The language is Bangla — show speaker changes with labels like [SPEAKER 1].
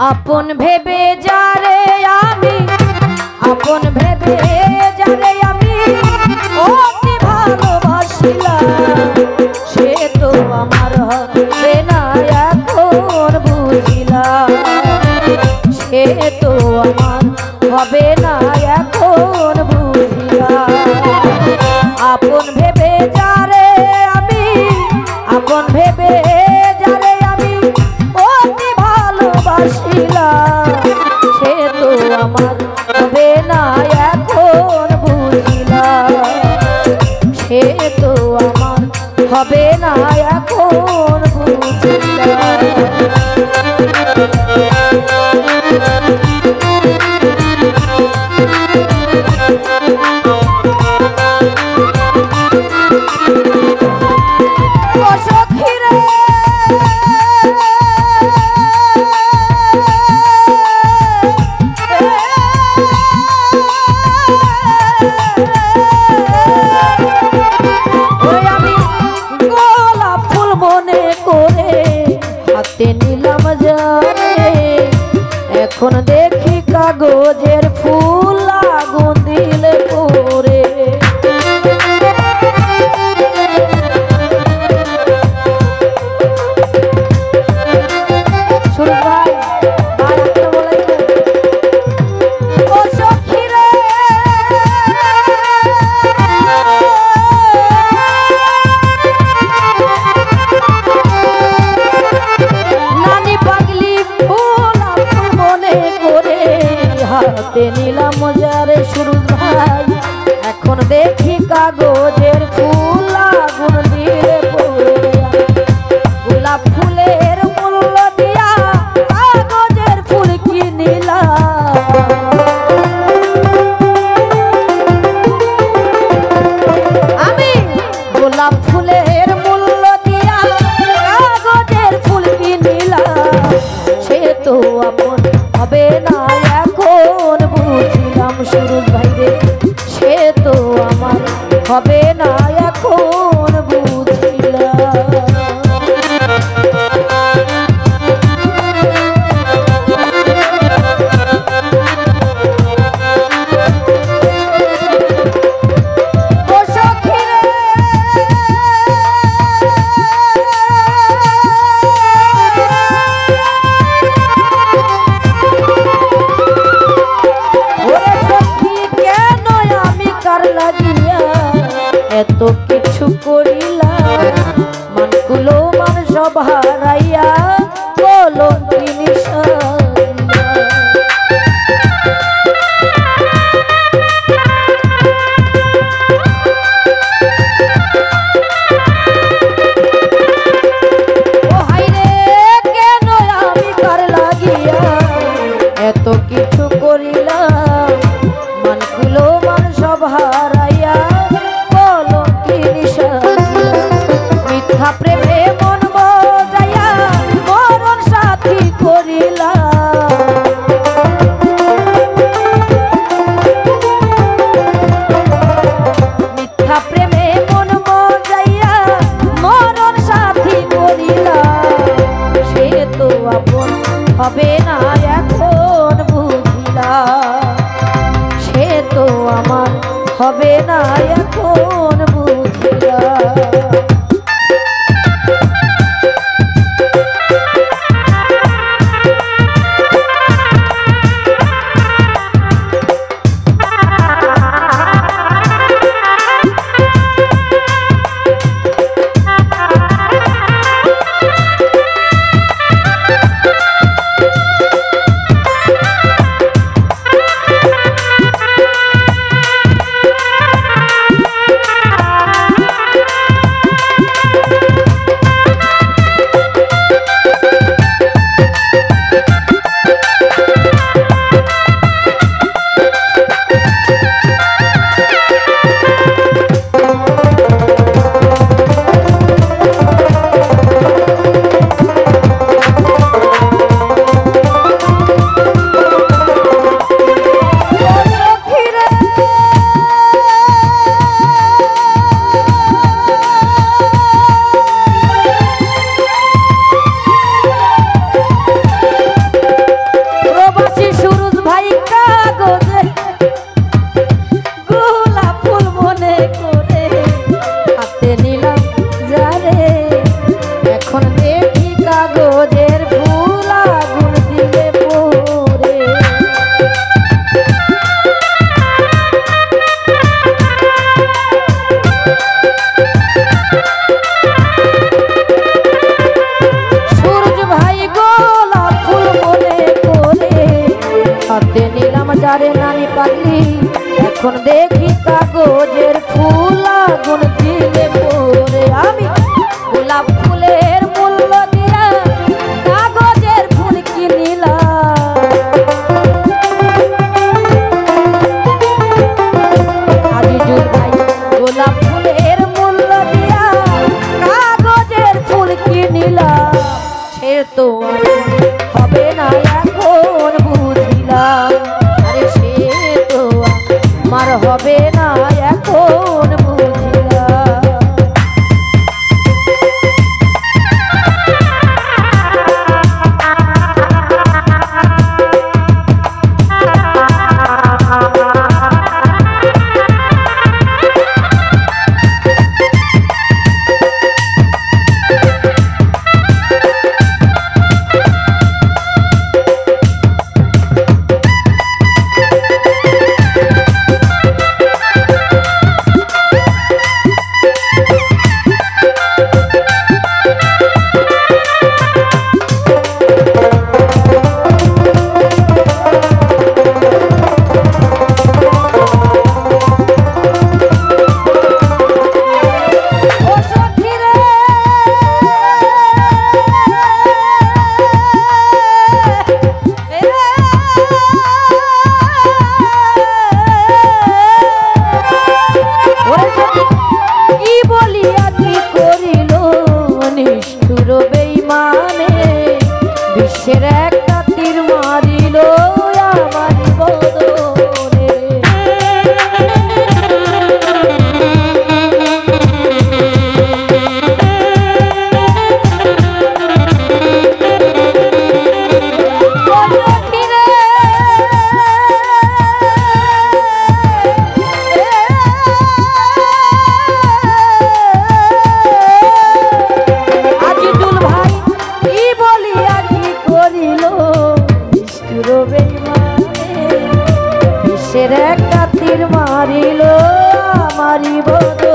[SPEAKER 1] আপন ভেবে যারে আমি, আপন ভেবে যারে আমি অতি ভালোবাসিলাম, সে তো আমার হবে না এখন বুঝিলাম, সে তো আমার হবে না এখন বুঝিলাম। আপন ভেবে যারে আমি, আপন ভেবে যারে আমি অতি ভালোবাসিলাম, সে তো আমার হবে না এখন বুঝিলাম, সে তো আমার হবে না এখন বুঝিলাম। নিলাম যারে এখন দেখি কাগজের ফুল আগুন দিলে পরে, নিলাম যারে সুরজ ভাই এখন দেখি কাগজের ফুল আগুন দিলে পড়ে, গোলাপ ফুলের মূল্য দিয়া কাগজের ফুল কিনিলাম, আমি গোলাপ ফুলের মূল্য দিয়া কাগজের ফুল কিনিলাম, সে তো আপন হবে না এখন বুঝিলাম সুরজ ভাই রে, সে তো আমার হবে না এখন বুঝিলাম। এত কিছু করিলাম মানগুলো মান সব হারাইয়া বলো জিনিস ও হাইরে কেন আমি কার লাগিয়া এত কিছু করিলাম মানগুলো মান সব হারাইয়া মিথ্যা প্রেমে মন বজাইয়া মরণ সাথী করিলাম, মিথ্যা প্রেমে মন বজাইয়া মরণ সাথী করিলাম, সে তো আপন হবে না এখন বুঝিলাম, সে তো আমার হবে না এখন বুঝিলাম। যখন দেখি কাগজের ফুল আগুন দিলে পরে আমি গোলাপ ফুলের মূল্য দিয়া কাগজের ফুল কিনিলাম। আজিজুল ভাই গোলাপ ফুলের মূল্য দিয়া কাগজের ফুল কিনিলাম। সে তো হবে না এখন বুঝিলাম, আরে সে তো আমার হবে না এখন বুঝিলাম। বিশ্বের একটা তীর মারিল আমার বদনে, আজিজুল ভাই কি বলিয়া বিশ্বের একটা তীর মারিল আমারি বদনে।